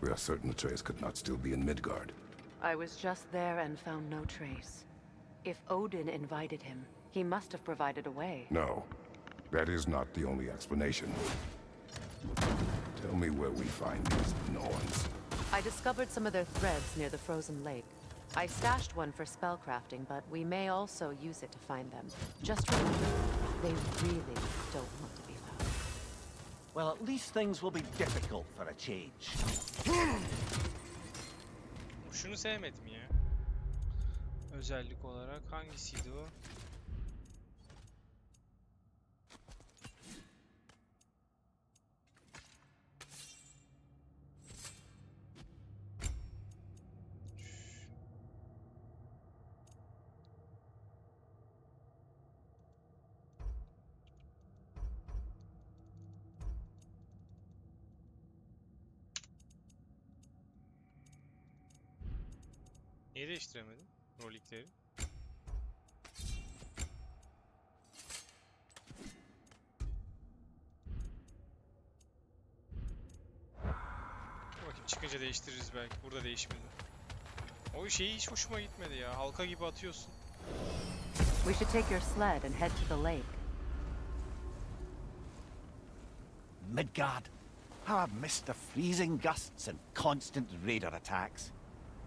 We are certain Atreus could not still be in Midgard. I was just there and found no trace. If Odin invited him, he must have provided a way. No, that is not the only explanation. Tell me where we find these Norns. I discovered some of their threads near the frozen lake. I stashed one for spellcrafting, but we may also use it to find them. Just remember, they really don't want to be found. Well, at least things will be difficult for a change. Şunu sevmedim ya. Özellik olarak hangisiydi o? Niye değiştiremedim rolikleri? Bakayım çıkınca değiştiririz belki. Burada değişmedi. O şeyi hiç hoşuma gitmedi ya. Halka gibi atıyorsun. We should take your sled and head to the lake. Midgard. How I've missed the freezing gusts and constant raider attacks.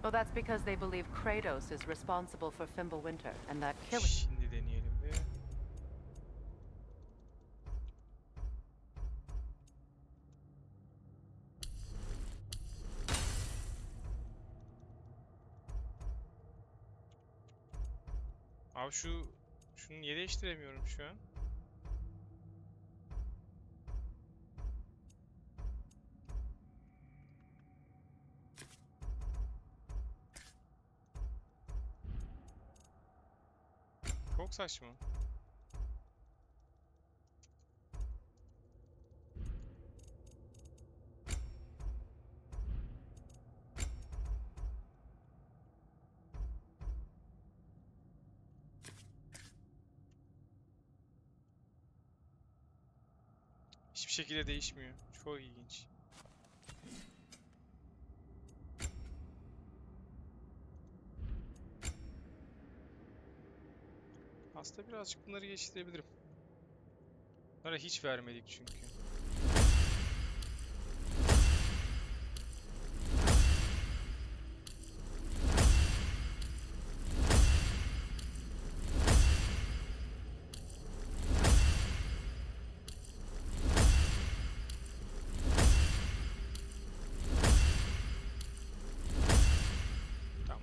Well, that's because they believe Kratos is responsible for Fimbulwinter and that killing. Şimdi deneyelim bir. Abi şunu niye değiştiremiyorum şu an? Çok saçma. Hiçbir şekilde değişmiyor. Çok ilginç. Aslında birazcık bunları geçtirebilirim. Bunlara hiç vermedik çünkü. Tamam.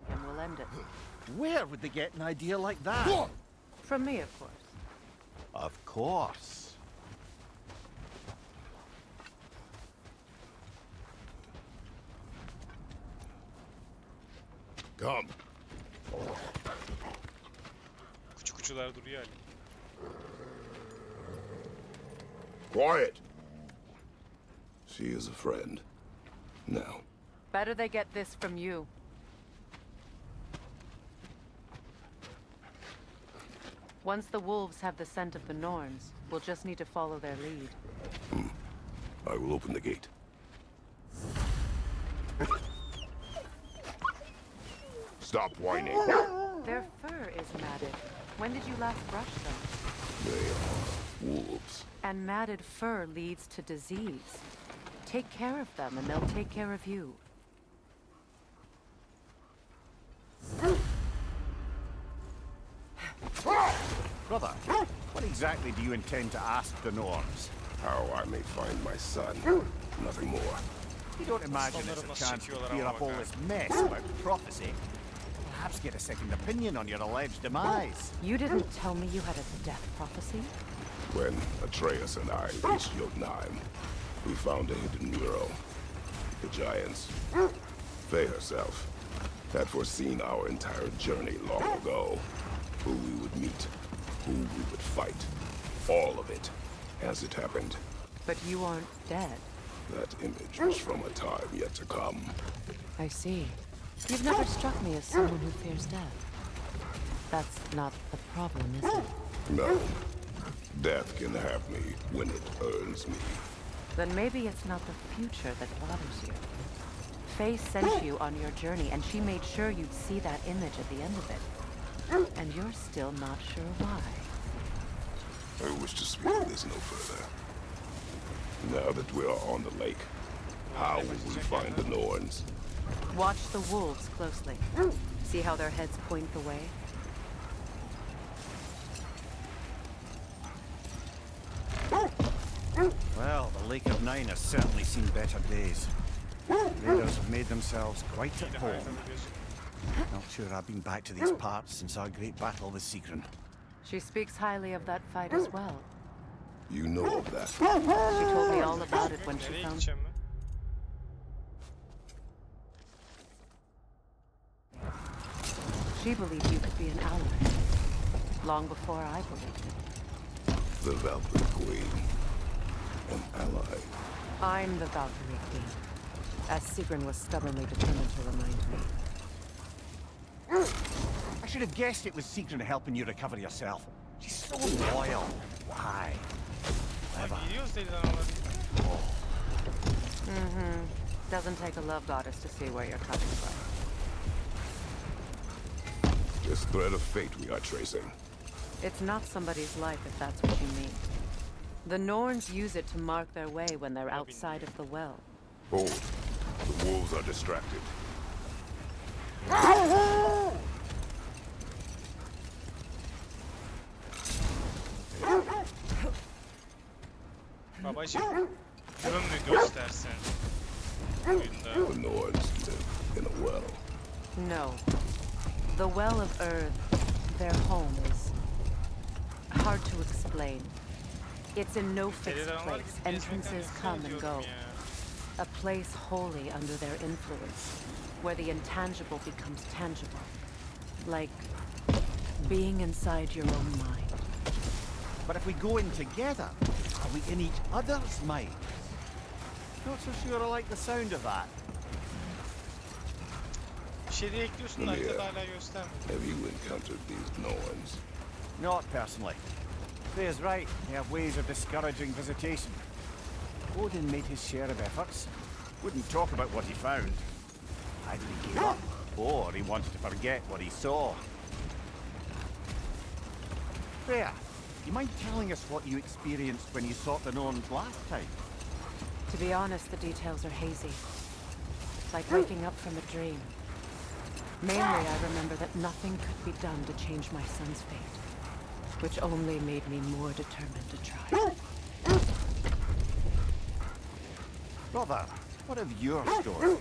And we'll end it. Where would they get an idea like that? From me, of course. Of course. Come. Kuçular duruyor hala. Quiet. She is a friend. Now. Better they get this from you. Once the wolves have the scent of the Norns, we'll just need to follow their lead. I will open the gate. Stop whining. Their fur is matted. When did you last brush them? They are wolves. And matted fur leads to disease. Take care of them and they'll take care of you. Brother, what exactly do you intend to ask the Norns? How I may find my son. Nothing more. You don't imagine it's a chance to clear up all this mess about prophecy? Perhaps get a second opinion on your alleged demise. You didn't tell me you had a death prophecy? When Atreus and I reached Jotunheim, we found a hidden mural. The giants, Faye herself, had foreseen our entire journey long ago. Who we would meet, who we would fight. All of it, as it happened. But you aren't dead. That image was from a time yet to come. I see. You've never struck me as someone who fears death. That's not the problem, is it? No. Death can have me when it earns me. Then maybe it's not the future that bothers you. Faye sent you on your journey, and she made sure you'd see that image at the end of it. And you're still not sure why. I wish to speak this no further. Now that we are on the lake, how will we find the Norns? Watch the wolves closely. See how their heads point the way? Well, the Lake of Nine has certainly seen better days. Raiders have made themselves quite at home. Not sure I've been back to these parts since our great battle with Sigrun. She speaks highly of that fight as well. You know of that. She told me all about it when she Nereye found... gideceğim ben? She believed you could be an ally. Long before I believed it. The Valkyrie Queen. An ally. I'm the Valkyrie Queen. As Sigrun was stubbornly determined to remind me. I should have guessed it was Sigrun helping you recover yourself. She's so loyal. Why? Clever. Gidiyoruz dedi lan ona. Doesn't take a love goddess to see where you're coming from. This thread of fate we are tracing. It's not somebody's life if that's what you mean. The Norns use it to mark their way when they're outside of the well. Hold. The wolves are distracted. Babacım, gün mü göstersen oyunda? The Norns live in a well. No. The Well of Earth, their home, is hard to explain. It's in no fixed place. Entrances come and go. A place wholly under their influence, where the intangible becomes tangible. Like being inside your own mind. But if we go in together, are we in each other's minds? Not so sure I like the sound of that. Bir şey de ekliyorsun da haritada hala göstermiyor. Have you encountered these Norns? Not personally. Faye's right. They have ways of discouraging visitation. Odin made his share of efforts. Wouldn't talk about what he found. Either he gave up, or he wanted to forget what he saw. Faye, you mind telling us what you experienced when you sought the Norns last time? To be honest, the details are hazy. Like waking up from a dream. Mainly, I remember that nothing could be done to change my son's fate, which only made me more determined to try. Brother, what of your story?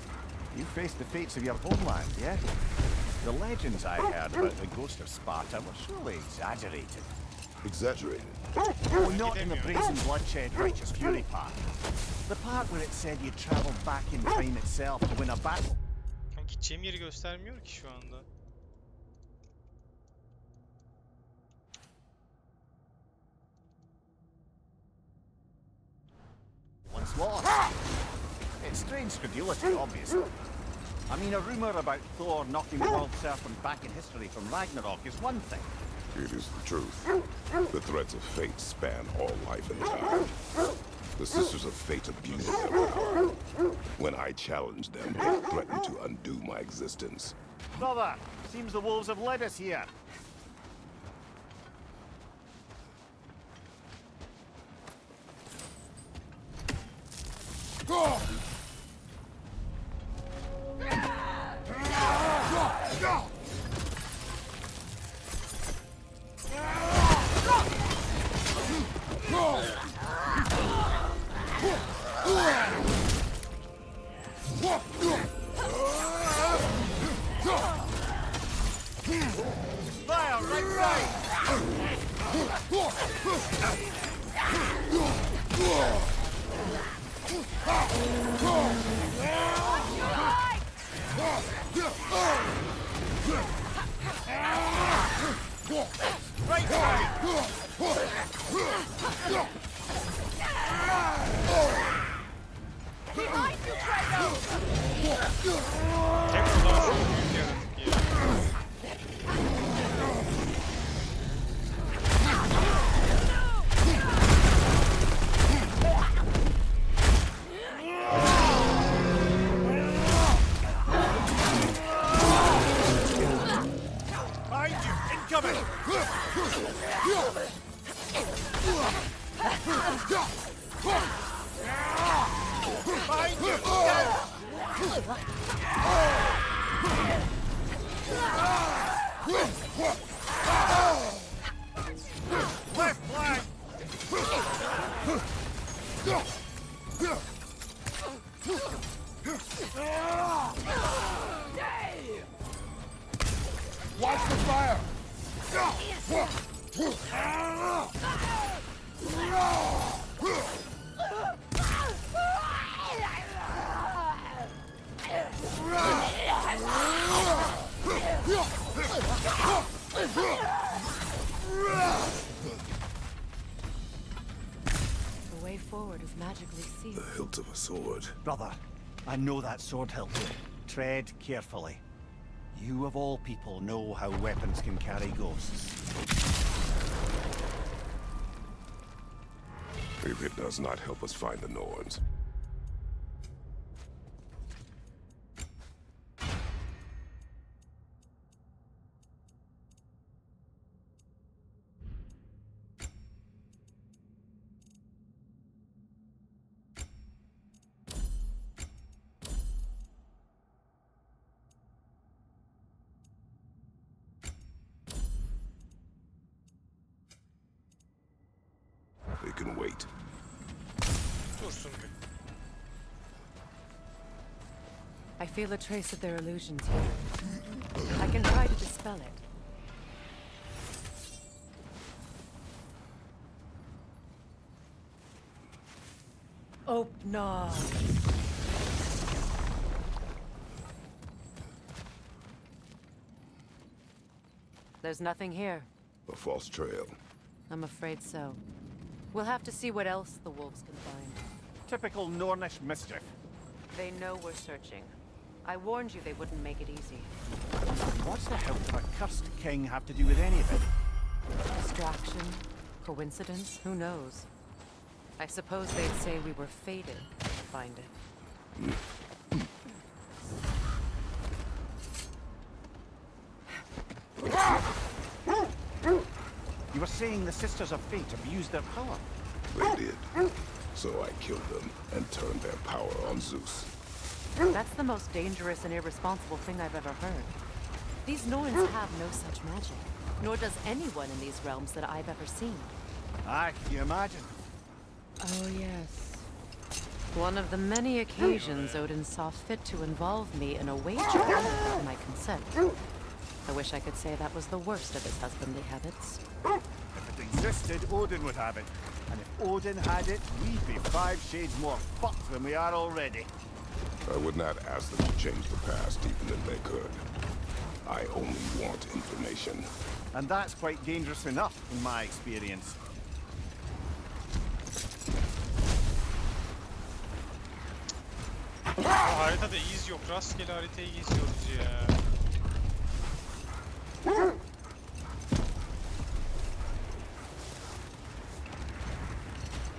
You faced the fates of your homeland, yeah? The legends I heard about the ghost of Sparta were surely exaggerated. Exaggerated. Oh, not in the brazen bloodshed righteous fury part. The part where it said you travelled back in time itself to win a battle. Gideceğim yeri göstermiyor ki şu anda. Once lost. It's strange credulity, obviously. I mean, a rumour about Thor knocking the world serpent back in history from Ragnarok is one thing. It is the truth. The threads of fate span all life and time. The Sisters of Fate abuse their power. When I challenge them, they threaten to undo my existence. Brother, seems the wolves have led us here. incoming! Behind you! Left flank! Watch the fire! The way forward is magically sealed. The hilt of a sword. Brother, I know that sword hilt. Tread carefully. You of all people know how weapons can carry ghosts. If it does not help us find the Norns. They can wait. Dursun bir. I feel a trace of their illusions here. I can try to dispel it. Oh, no. There's nothing here. A false trail. I'm afraid so. We'll have to see what else the wolves can find. Typical Nornish mischief. They know we're searching. I warned you they wouldn't make it easy. What's the hilt of a cursed king have to do with any of it? Distraction? Coincidence? Who knows? I suppose they'd say we were fated to find it. You were saying the Sisters of Fate abused their power. They did. So I killed them and turned their power on Zeus. That's the most dangerous and irresponsible thing I've ever heard. These Norns have no such magic, nor does anyone in these realms that I've ever seen. Aye, can you imagine? Oh, yes. One of the many occasions Odin saw fit to involve me in a wager without my consent. I wish I could say that was the worst of his husbandly habits. If it existed, Odin would have it. And if Odin had it, we'd be 5 shades more fucked than we are already. I would not ask them to change the past even if they could. I only want information. And that's quite dangerous enough, in my experience. Haritada iz yok. Rastgele haritayı geziyoruz ya.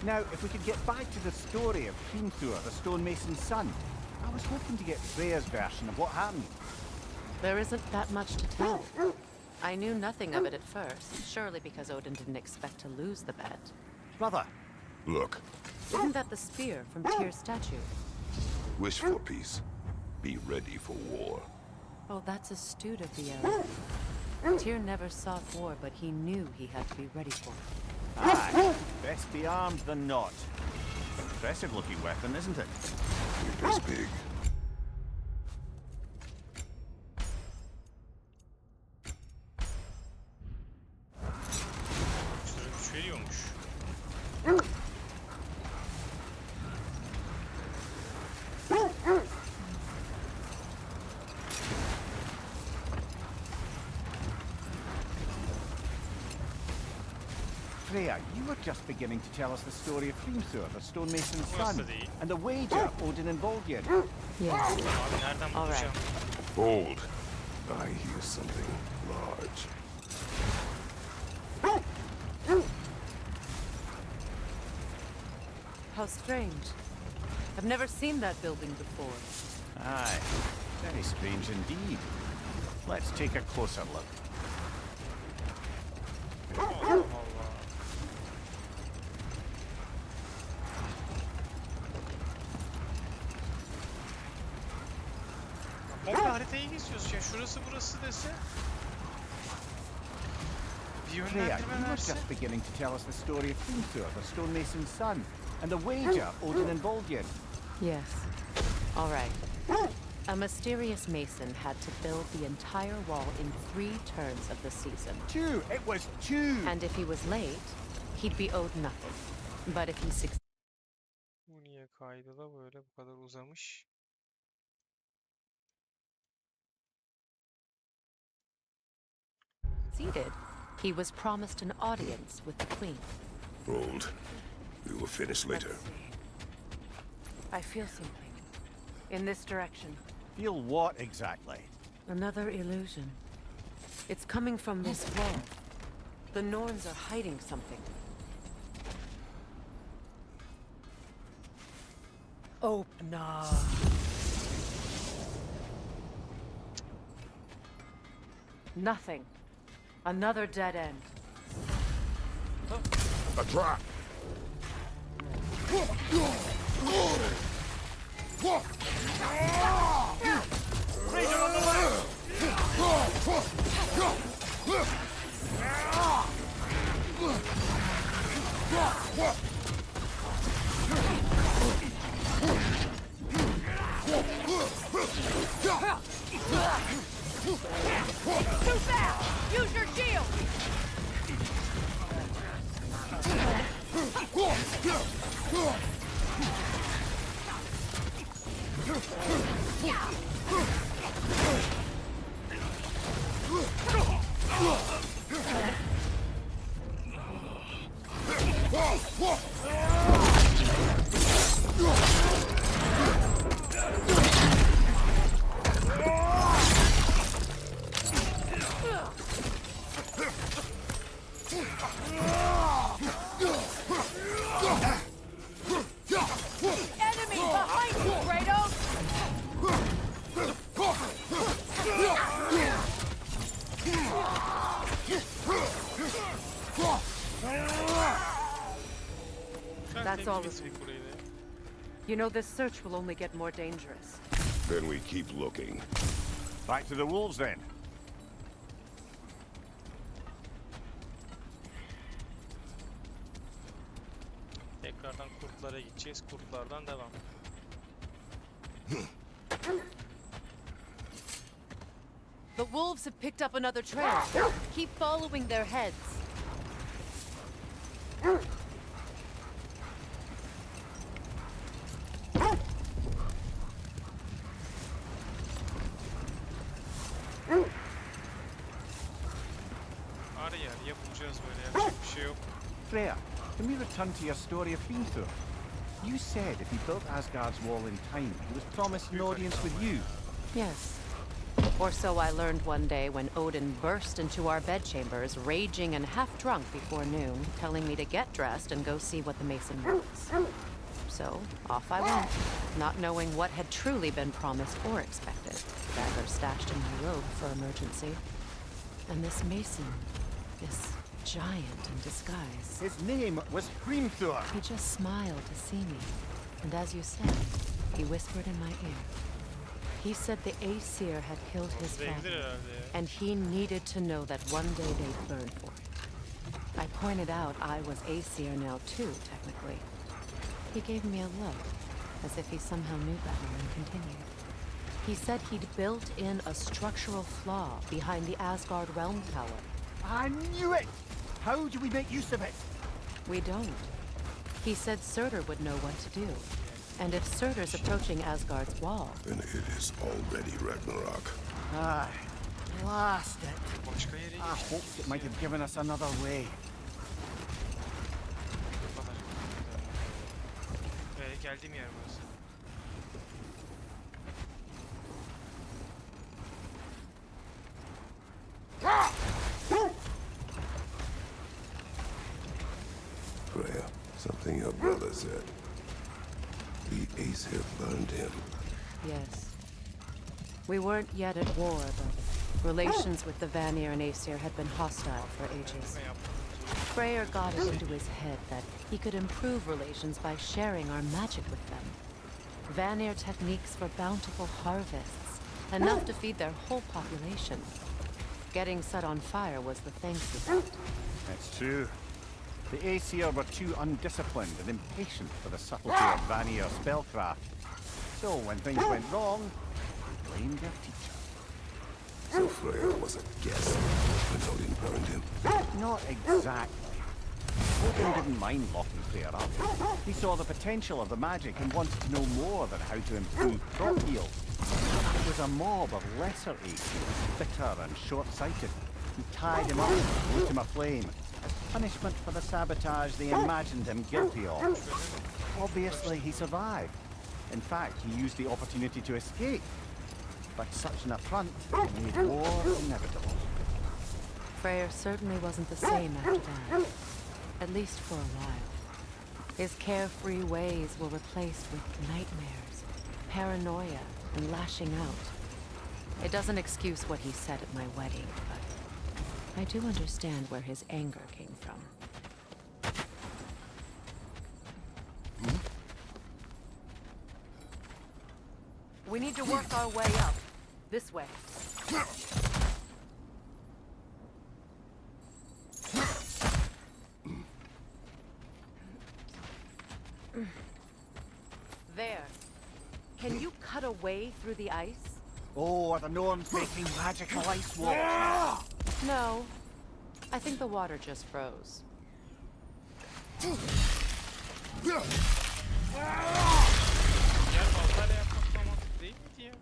Now, if we could get back to the story of Hrimthur, the stonemason's son, I was hoping to get Freya's version of what happened. There isn't that much to tell. I knew nothing of it at first, surely because Odin didn't expect to lose the bet. Brother, Look, Isn't that the spear from Tyr's statue? wish for peace. Be ready for war. Oh, that's astute of the elf. Tyr never sought war, but he knew he had to be ready for it. aye, best be armed than not. Impressive looking weapon, isn't it? It is big. Güçlü güç veriyormuş. Freya, you were just beginning to tell us the story of Hrimthur, the stonemason's Burası son, da değil. and the wager Odin involved you in. Yes. Abi nereden All bulacağım? Hold. I hear something large. How strange. I've never seen that building before. Aye, very strange indeed. Let's take a closer look. Allah Allah. Komple haritayı geziyoruz ya. Şurası burası dese. Bir Freya, yönlendirme you were verse. just beginning to tell us the story of Hrimthur, the stonemason's son, and the wager Odin involved you in. Yes. All right. A mysterious mason had to build the entire wall in 3 turns of the season. 2! It was 2! And if he was late, he'd be owed nothing. But if he Bu niye kaydı da böyle bu kadar uzamış? succeeded, he was promised an audience with the queen. Hold. We will finish later. I feel something. In this direction. Feel what exactly? Another illusion. It's coming from this wall. The Norns are hiding something. Open up. Nothing. Another dead end. A trap! Raider on the left! Too fast! Use your shield! Enemy behind you, Kratos! That's all of it. You know, this search will only get more dangerous. Then we keep looking. Back to the wolves then. Tekrardan kurtlara gideceğiz. Kurtlardan devam. The wolves have picked up another trail. Keep following their heads. Arı yer yapacağız böyle, yapacak bir şey yok. Freya, can we return to your story of Hrimthur? You said if he built Asgard's wall in time, he was promised an audience with you. Yes. Or so I learned one day when Odin burst into our bedchambers, raging and half drunk before noon, telling me to get dressed and go see what the mason wants. So, off I went, not knowing what had truly been promised or expected. Dagger stashed in my robe for emergency. And this mason, this giant in disguise. His name was Hrimthur. He just smiled to see me. And as you said, he whispered in my ear. He said the Aesir had killed his Zevklidir father, herhalde ya. and he needed to know that one day they'd burn for it. I pointed out I was Aesir now too, technically. He gave me a look, as if he somehow knew better, and continued. He said he'd built in a structural flaw behind the Asgard realm tower. I knew it! How do we make use of it? We don't. He said Surtur would know what to do. And if Surtur's approaching Asgard's wall, Then it is already Ragnarok. Ah, blast it. Başka yere I geçtik. hoped it might have given us another way. Bu kadar. Geldiğim yer burası. Freya, something your brother said. The Aesir burned him. yes. We weren't yet at war, but Relations with the Vanir and Aesir had been hostile for ages. Freyr got it into his head that he could improve relations by sharing our magic with them. Vanir techniques for bountiful harvests, enough to feed their whole population. Getting set on fire was the thanks we got. That's true. The Aesir were too undisciplined and impatient for the subtlety of Vanir spellcraft. So when things went wrong, they blamed their teacher. So Freyr was a guest when Odin burned him. Not exactly. Odin didn't mind locking Freyr up. He saw the potential of the magic and wanted to know more than how to improve crop yield. It was a mob of lesser Aesir, bitter and short-sighted, who tied him up and lit him aflame as punishment for the sabotage they imagined him guilty of. Obviously, he survived. In fact, he used the opportunity to escape. But such an affront made war inevitable. Freyr certainly wasn't the same after that. At least for a while. His carefree ways were replaced with nightmares, paranoia, and lashing out. It doesn't excuse what he said at my wedding, but I do understand where his anger came from. We need to work our way up. This way. There. Can you cut a way through the ice? Oh, are the Norns making magical ice walls? No. I think the water just froze. Ya baltayla yapmak da mantıklı değil miydi ya?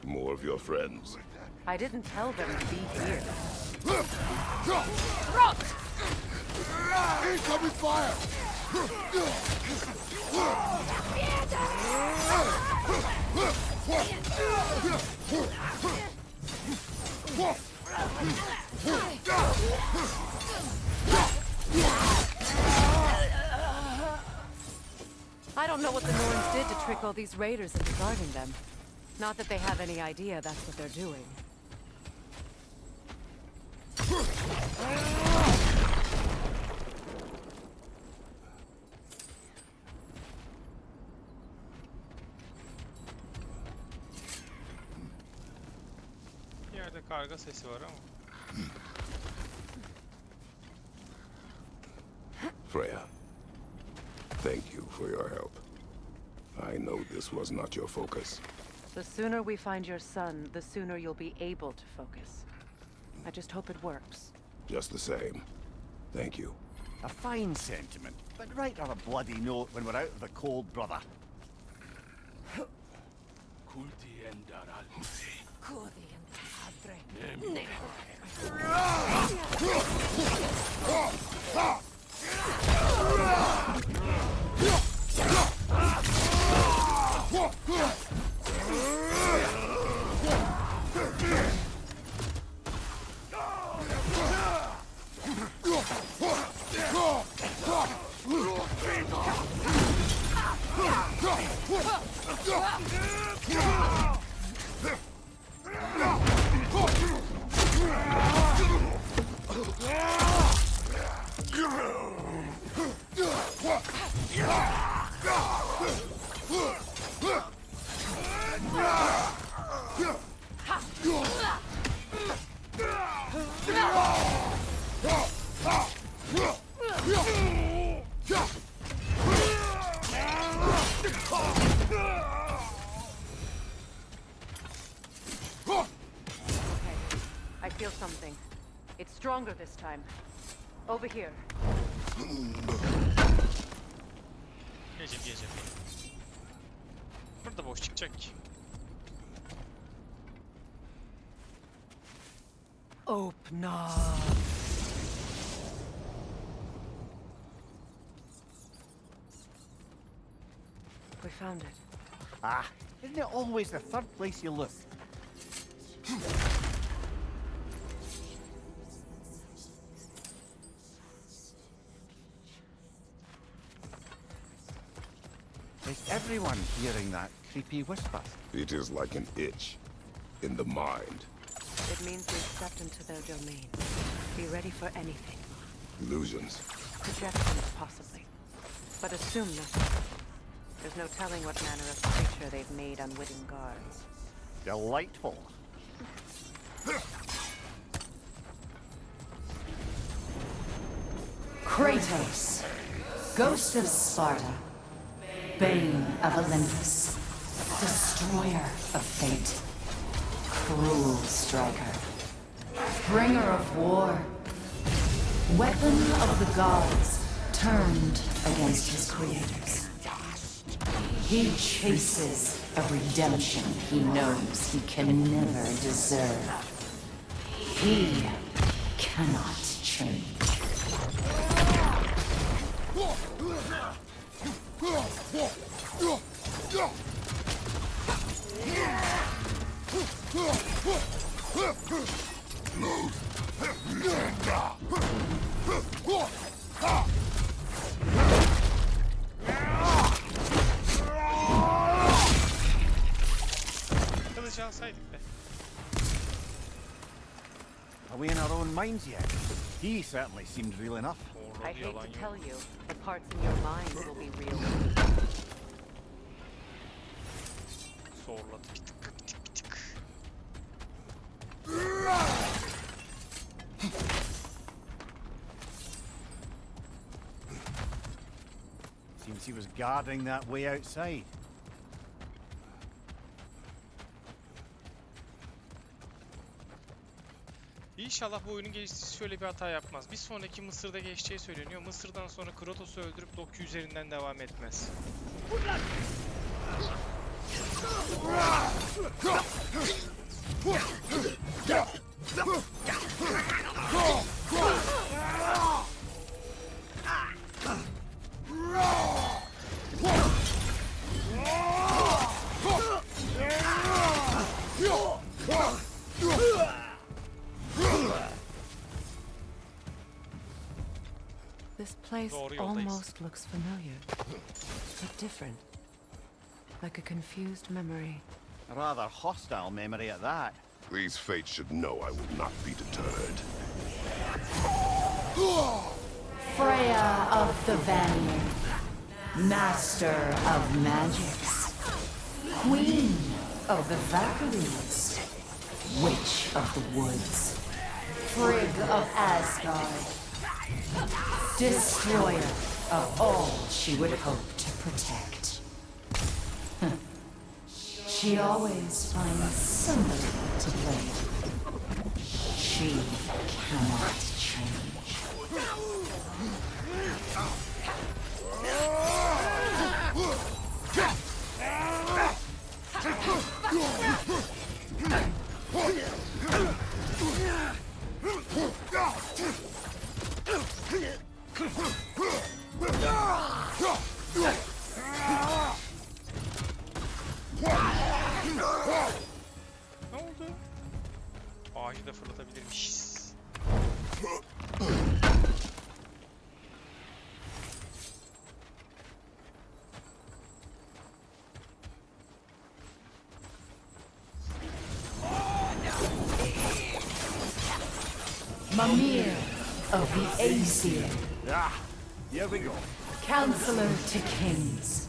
More of your friends. I didn't tell them to be here. Incoming fire! I don't know what the Norns did to trick all these raiders into guarding them. Not that they have any idea that's what they're doing. Bir yerde karga sesi var ama. Freya, thank you for your help. I know this was not your focus. The sooner we find your son, the sooner you'll be able to focus. I just hope it works. Just the same, thank you. A fine sentiment, but write her a bloody note when we're out of the cold, brother. I feel something. It's stronger this time. Over here. Geleceğim. Burada boş çıkacak ki. Open up. We found it. Ah, isn't it always the third place you look? Is everyone hearing that creepy whisper? It is like an itch. in the mind. It means we step into their domain. Be ready for anything. Illusions. Projections, possibly. But assume nothing. There's no telling what manner of creature they've made unwitting guards. Delightful. Kratos, ghost of Sparta, bane of Olympus, destroyer of fate, cruel striker, bringer of war, weapon of the gods turned against his creators. He chases a redemption he knows he can never deserve. He cannot change. Kılıcı alsaydık be. Are we in our own minds yet? He certainly seemed real enough. I Orada hate yalan to yok. tell you, the parts in your mind will be real. Zorladı bir tık bir tık bir tık. Seems he was guarding that way outside. İnşallah bu oyunun geliştiricisi şöyle bir hata yapmaz. Bir sonraki Mısır'da geçeceği söyleniyor. Mısır'dan sonra Kratos'u öldürüp Doku üzerinden devam etmez. This place Doğru yoldayız. almost looks familiar, but different. Like a confused memory. A rather hostile memory at that. These fates should know I will not be deterred. Freya of the Vanir, master of magics, queen of the Valkyries, witch of the woods, Frigg of Asgard, destroyer of all she would hope to protect. She always finds somebody to blame. She cannot change. Ne oldu? Ağacı da fırlatabilirmişiz. Mimir of the Aesir, Ah, here we go. counselor to kings,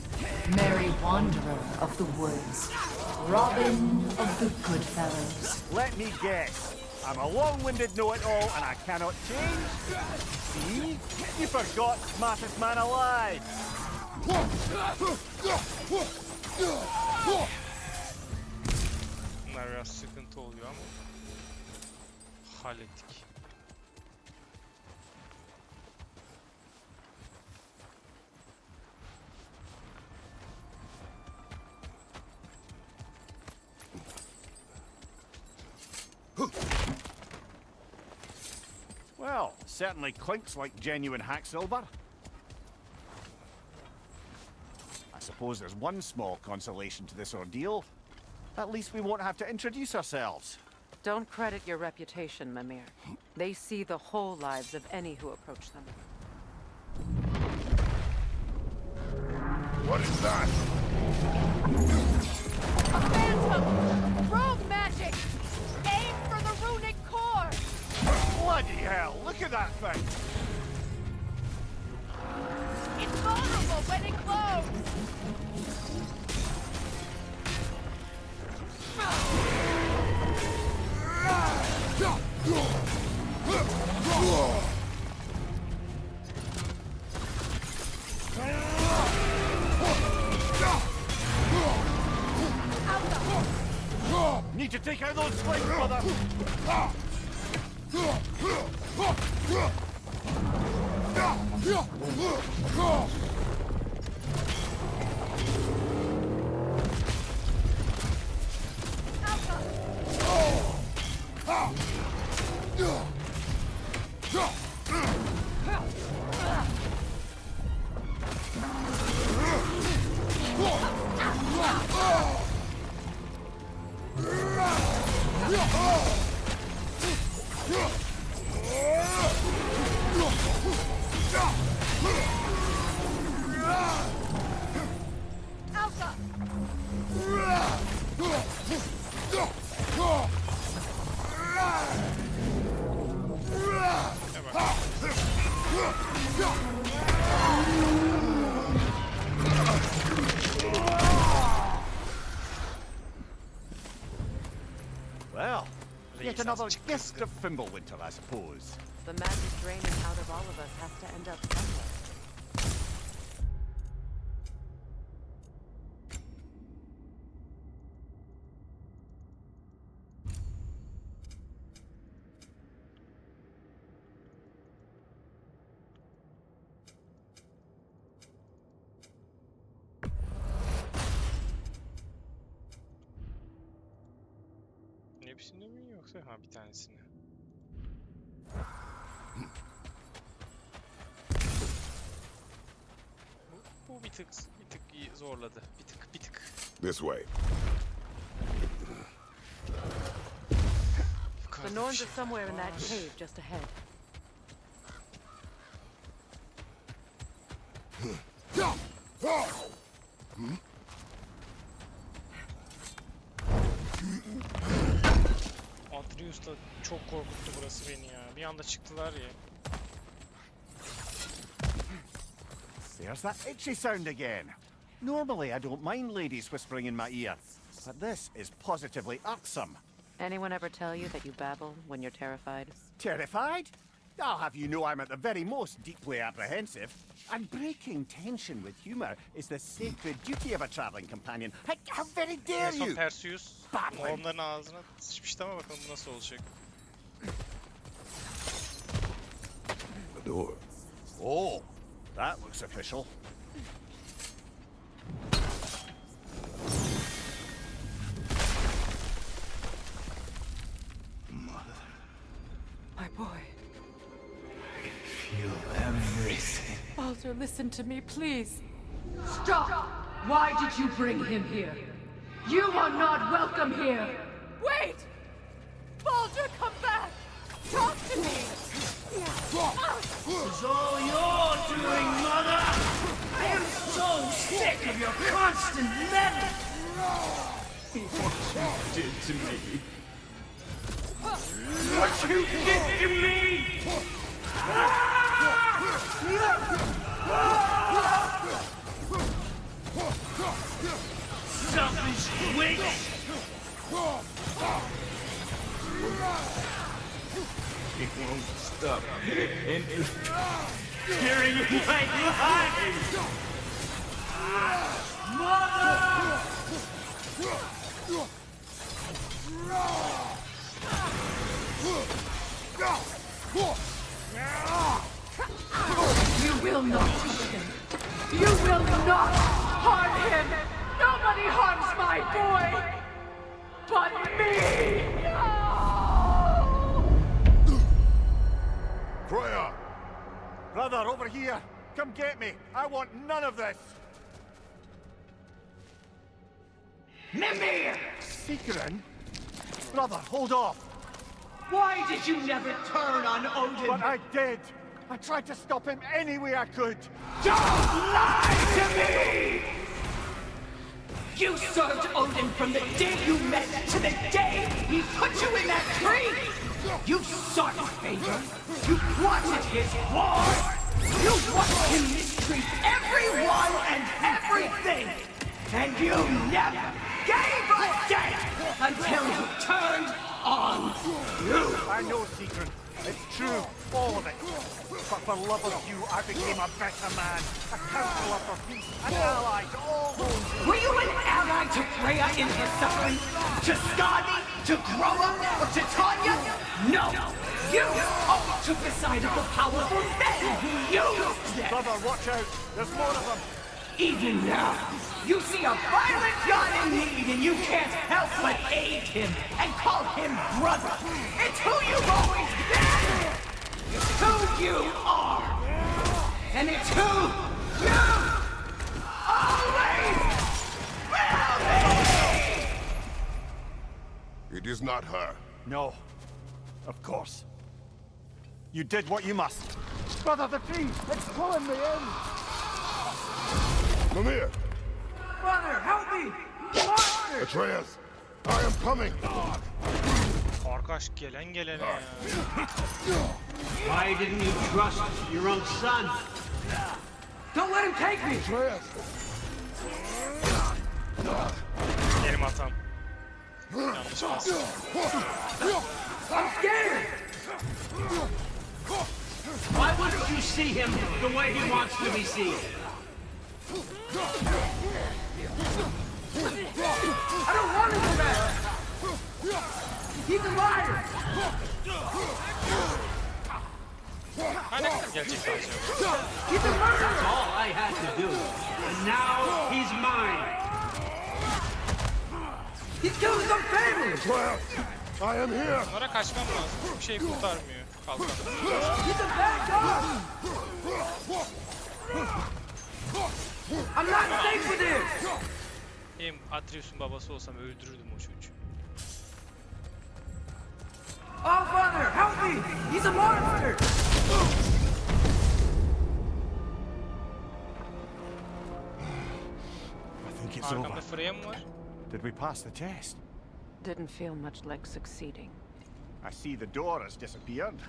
merry wanderer of the woods, Robin of the Goodfellows. Let me guess. I'm a long-winded know-it-all and I cannot change? See? You forgot smartest man alive. Bunlar biraz sıkıntı oluyor ama hallettik. Well, certainly clinks like genuine hack silver. I suppose there's one small consolation to this ordeal. At least we won't have to introduce ourselves. Don't credit your reputation, Mimir. They see the whole lives of any who approach them. What is that? A phantom! Rogue magic! Bloody hell, look at that thing! It's vulnerable when it glows! Need to take out those flames, brother! Well, yet another gift of Fimbulwinter, I suppose. The magic draining out of all of us has to end up somewhere. Hepsinde mi yoksa bir tanesini? Bu bir tık zorladı. Bir tık. This way. The Norns are somewhere in that cave just ahead. Atreus da çok korkuttu burası beni ya. Bir anda çıktılar ya. There's that itchy sound again. Normally I don't mind ladies whispering in my ear, but this is positively irksome. Anyone ever tell you that you babble when you're terrified? Terrified? I'll have you know I'm at the very most deeply apprehensive. And breaking tension with humour is the sacred duty of a travelling companion. How very dare En son you! Perseus Babbling. onların ağzına sıçmıştı ama bakalım bu nasıl olacak. The door. Oh, that looks official. My boy. Feel everything. Baldur, listen to me, please. Stop! Why did you bring him here? You are not welcome here! Wait! Baldur, come back! Talk to me! It's all you're doing, Mother! I am so sick of your constant meddling! What you did to me! What you did to me! Selfish witch! He won't stop interfering in my life! Mother! You will not touch him! You will not harm him! Nobody harms my boy! But me! Freya! Brother, over here! Come get me! I want none of this! Mimir! Secret? Brother, hold off! Why did you never turn on Odin? But I did! I tried to stop him any way I could! Don't lie to me! You served Odin from the day you met to the day he put you in that tree! You saw his favor. You plotted his war. You watched him mistreat everyone and everything. And you never gave a damn until he turned on you. I know, Secret. It's true, all of it. But for love of you, I became a better man, a counselor for peace, an ally to all those. Were you an ally to Freya in her suffering? To Skadi? To Groa? Or to Tanya? No! You all took the side of the powerful men who used them! Brother, watch out. There's more of them. Even now, you see a violent god in need and you can't help but aid him and call him brother. It's who you've always been! It's who you are! And it's who you always will be! It is not her. No. Of course. You did what you must. Brother, the tree! It's pulling me in! Mimir! Brother, help me! Monster! Atreus! I am coming! Arkadaş gelen gelene ya. Why didn't you trust your own son? Don't let him take me! Atreus! Benim hatam. Yanlış pas. I'm scared! Why wouldn't you see him the way he wants to be seen? I don't want him back! He's a liar! Ha ne kadar gerçekten şey. He's a murderer! That's all I had to do. And now he's mine! He's killing some family! Atreus! I am here! Bunlara kaçmam lazım. Bir şey kurtarmıyor. Kalkan. He's a bad guy! I'm not safe with this! Hem Atreus'un babası olsam öldürürdüm o çocuğu. Oh, Father, help me! He's a monster! I think it's over. Arkamda Freya mı var? Did we pass the test? Didn't feel much like succeeding. I see the door has disappeared.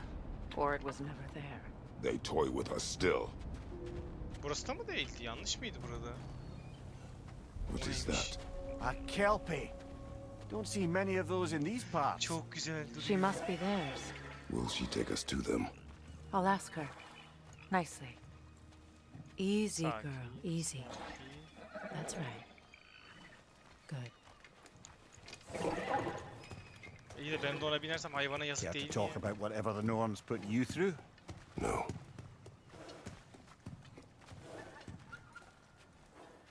Or it was never there. They toy with us still. Burası da mı değildi? Yanlış mıydı burada? What is that? A kelpie. Don't see many of those in these parts. Çok güzel duruyor. She must be theirs. Will she take us to them? I'll ask her. Nicely. Easy, Sakin. girl. Easy. That's right. Good. İyi de ben de ona binersem hayvana yazık Care to değil mi? talk about whatever the Norns put you through? No.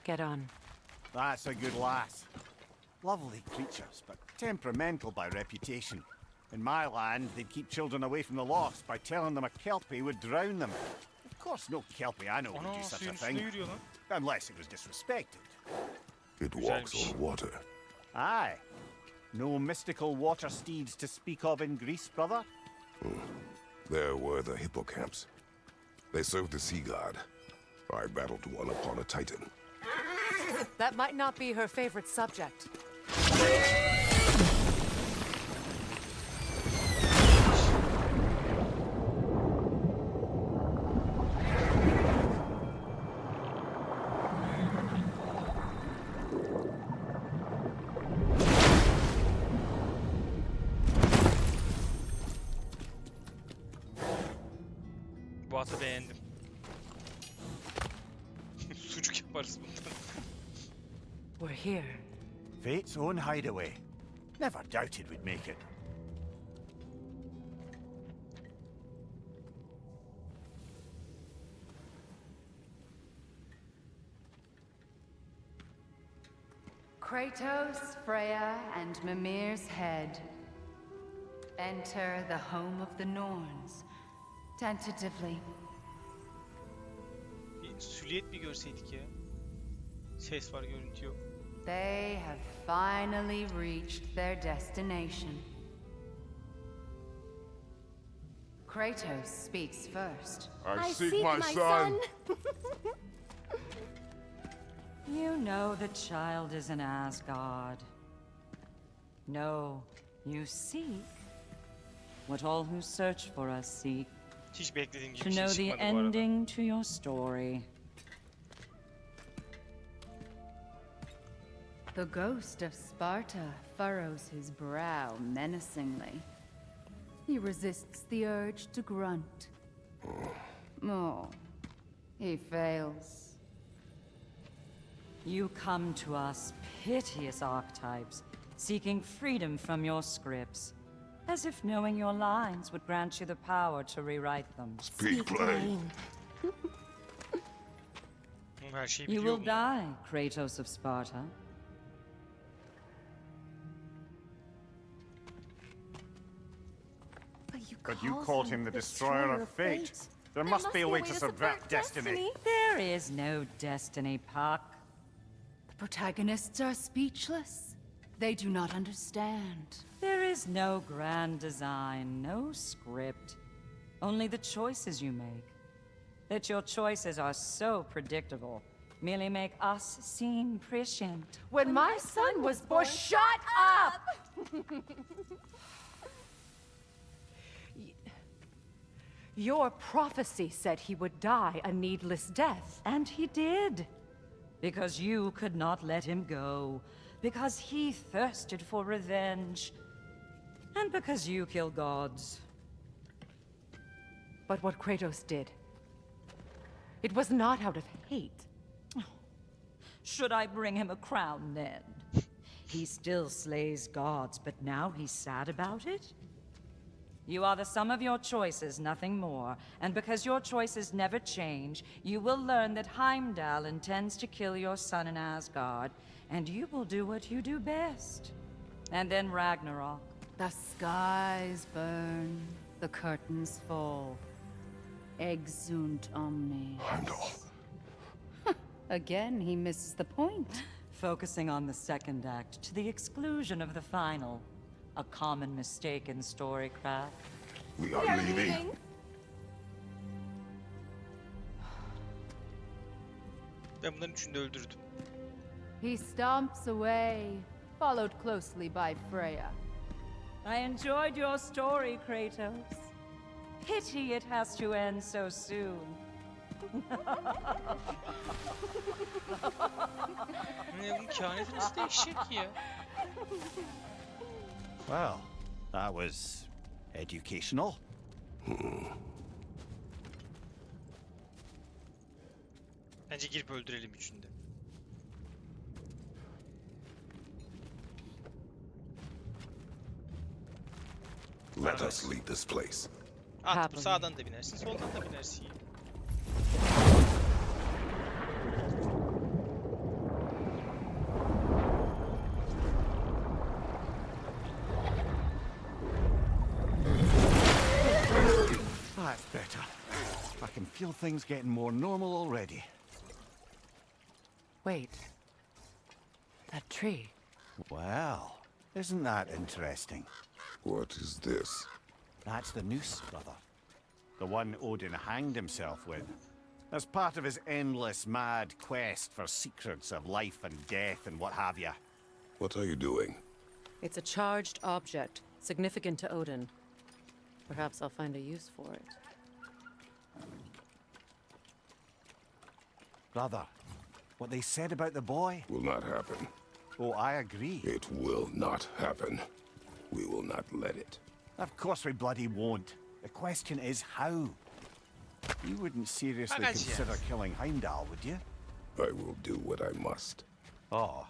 Get on. That's a good lass. Lovely creatures, but temperamental by reputation. In my land, they'd keep children away from the lost by telling them a kelpie would drown them. Of course, no kelpie I know would Ana do such a suyun üstüne thing, yürüyor lan. unless it was disrespected. It walks Güzelmiş. on water. Aye. No mystical water steeds to speak of in Greece, brother? There were the hippocamps. They served the sea god. I battled one upon a titan. That might not be her favorite subject. Bu atı beğendim. Sucuk yaparız bundan. We're here. Fate's own hideaway. Never doubted we'd make it. Kratos, Freya, and Mimir's head. Enter the home of the Norns. Tentatively. Bir süliyet mi görseydik ya? Ses var, görüntü yok. They have finally reached their destination. Kratos speaks first. I seek my son. You know the child is in Asgard. No, you seek what all who search for us seek. Hiç beklediğim gibi To bir şey know the çıkmadı bu arada. ending to your story. The ghost of Sparta furrows his brow menacingly. He resists the urge to grunt. Oh, he fails. You come to us, piteous archetypes, seeking freedom from your scripts, as if knowing your lines would grant you the power to rewrite them. Speak plain. Her şeyi You biliyor will mu? die, Kratos of Sparta. But you called him the destroyer of fate. There must be a way to subvert destiny. There is no destiny, Puck. The protagonists are speechless. They do not understand. There is no grand design, no script. Only the choices you make. That your choices are so predictable merely make us seem prescient. When my son was born, shut up! Your prophecy said he would die a needless death. And he did. Because you could not let him go. Because he thirsted for revenge. And because you kill gods. But what Kratos did, it was not out of hate. Should I bring him a crown then? He still slays gods, but now he's sad about it? You are the sum of your choices, nothing more. And because your choices never change, you will learn that Heimdall intends to kill your son in Asgard, and you will do what you do best. And then Ragnarok. The skies burn, the curtains fall. Exunt omnes. Heimdall. Again, he misses the point. Focusing on the second act to the exclusion of the final. A common mistake in storycraft. We are leaving. Ben bunların üçünü de öldürdüm. He stomps away, followed closely by Freya. I enjoyed your story, Kratos. Pity it has to end so soon. Ne bunun kehaneti nasıl değişecek ki ya? Well, that was educational. Bence girip öldürelim üçünü de. Let us leave this place. At bu Happily. sağdan da binersin, soldan da binersin ya. That's better. I can feel things getting more normal already. Wait. That tree. Well, isn't that interesting? What is this? That's the noose, brother. The one Odin hanged himself with. As part of his endless, mad quest for secrets of life and death and what have you. What are you doing? It's a charged object, significant to Odin. Perhaps I'll find a use for it. Brother, what they said about the boy? Will not happen. Oh, I agree. It will not happen. We will not let it. Of course we bloody won't. The question is how. You wouldn't seriously Açıcaz. consider killing Heimdall, would you? I will do what I must. Oh,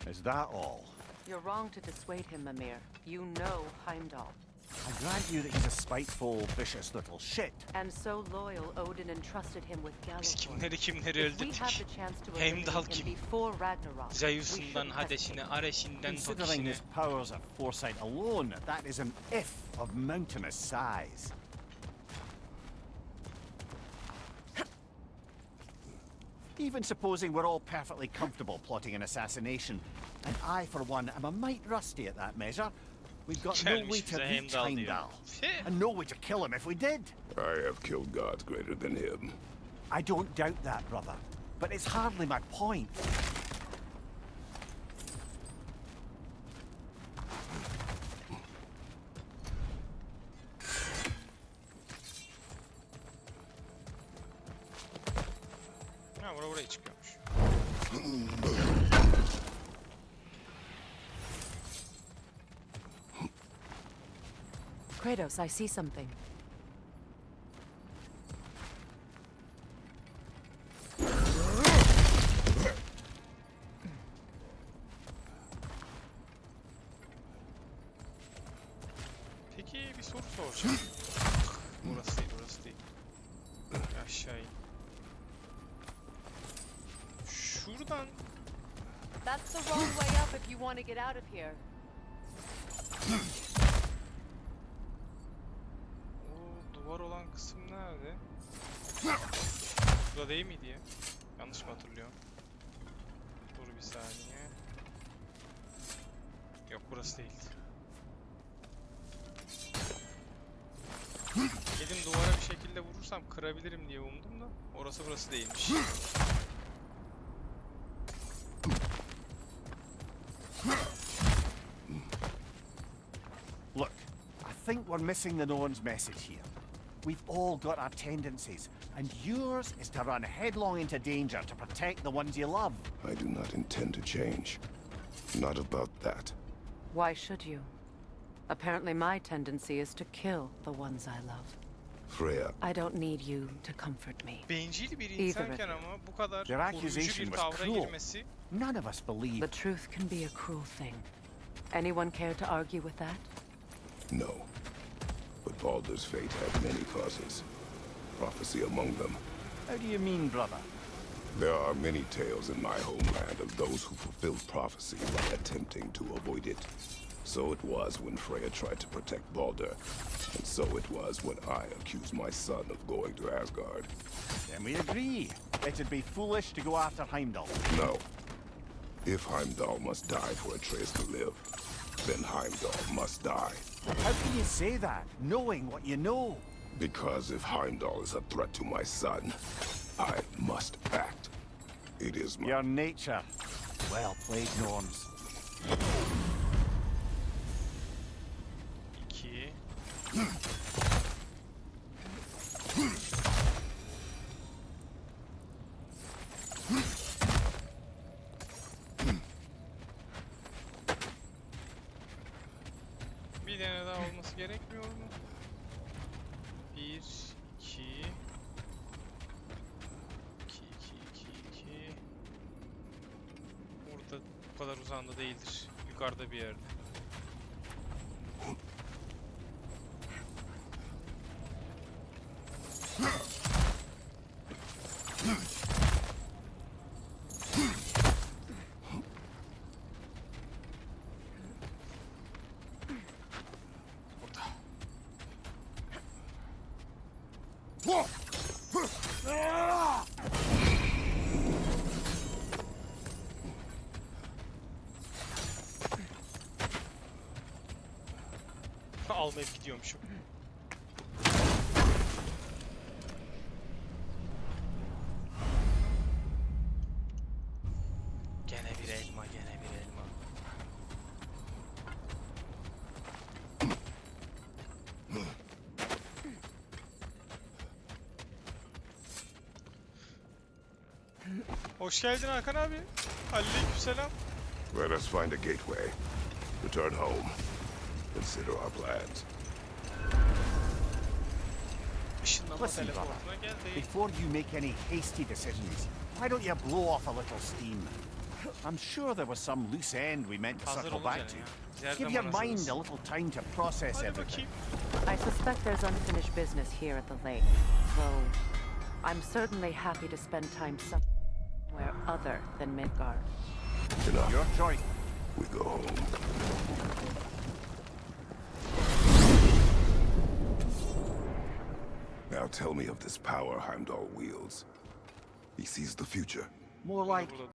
is that all? You're wrong to dissuade him, Mimir. You know Heimdall. I grant you that he's a spiteful, vicious little shit. And so loyal, Odin entrusted him with Biz Gallifrey. kimleri If we have öldürdük. the chance to Heimdall eliminate him kim? before Ragnarok, we Zeus'undan shouldn't Hades'ine, hesitate. Ares'inden Considering Tokis'ine. his powers of foresight alone, that is an if of mountainous size. Even supposing we're all perfectly comfortable plotting an assassination, and I, for one, am a mite rusty at that measure, we've got no way Gelmiş to bize reach Heimdall diyor. Heimdall, and no way to kill him if we did. I have killed gods greater than him. I don't doubt that, brother, but it's hardly my point. Oraya çıkıyormuş. Kratos, I see something. Peki bir soru soracağım. Burası değil, burası değil. Aşağı in. Şuradan That's the wrong way up if you want to get out of here. o duvar olan kısım nerede? Burada değil miydi ya? Yanlış mı hatırlıyorum? Dur bir saniye. Yok, burası değil. Elim duvara bir şekilde vurursam kırabilirim diye umdum da burası değilmiş. Look, I think we're missing the Norn's message here. We've all got our tendencies, and yours is to run headlong into danger to protect the ones you love. I do not intend to change. Not about that. Why should you? Apparently my tendency is to kill the ones I love. Freya, I don't need you to comfort me. Bencil bir insanken ama bu kadar Your koruyucu accusation bir was tavra cruel. girmesi. None of us believe. The truth can be a cruel thing. Anyone care to argue with that? no. But Baldur's fate had many causes. Prophecy among them. How do you mean, brother? There are many tales in my homeland of those who fulfilled prophecy by attempting to avoid it. So it was when Freya tried to protect Baldur, and so it was when I accused my son of going to Asgard. Then we agree. It'd be foolish to go after Heimdall. No. If Heimdall must die for Atreus to live, then Heimdall must die. How can you say that, knowing what you know? Because if Heimdall is a threat to my son, I must act. It is my... Your nature. Well played, Norns. 2 Bir tane daha olması gerekmiyor mu? 1 2 2 Burada bu kadar uzağında değildir. Yukarıda bir yerde. Almayıp gidiyormuşum. Gene bir elma, gene bir elma. Hoş geldin Hakan abi. Aleykümselam. Let us find a gateway. Return home. Consider our plans. Işınlanma Listen, brother. teleportuna geldi. Before you make any hasty decisions, why don't you blow off a little steam? I'm sure there was some loose end we meant to Hazır circle back olacaksın to. ya. Biz her Give zaman your mind hazırız. a little time to process Hadi everything. bakayım. I suspect there's unfinished business here at the lake, though I'm certainly happy to spend time somewhere other than Midgard. Enough. Your choice. We go home. Now tell me of this power Heimdall wields. He sees the future. More like Burada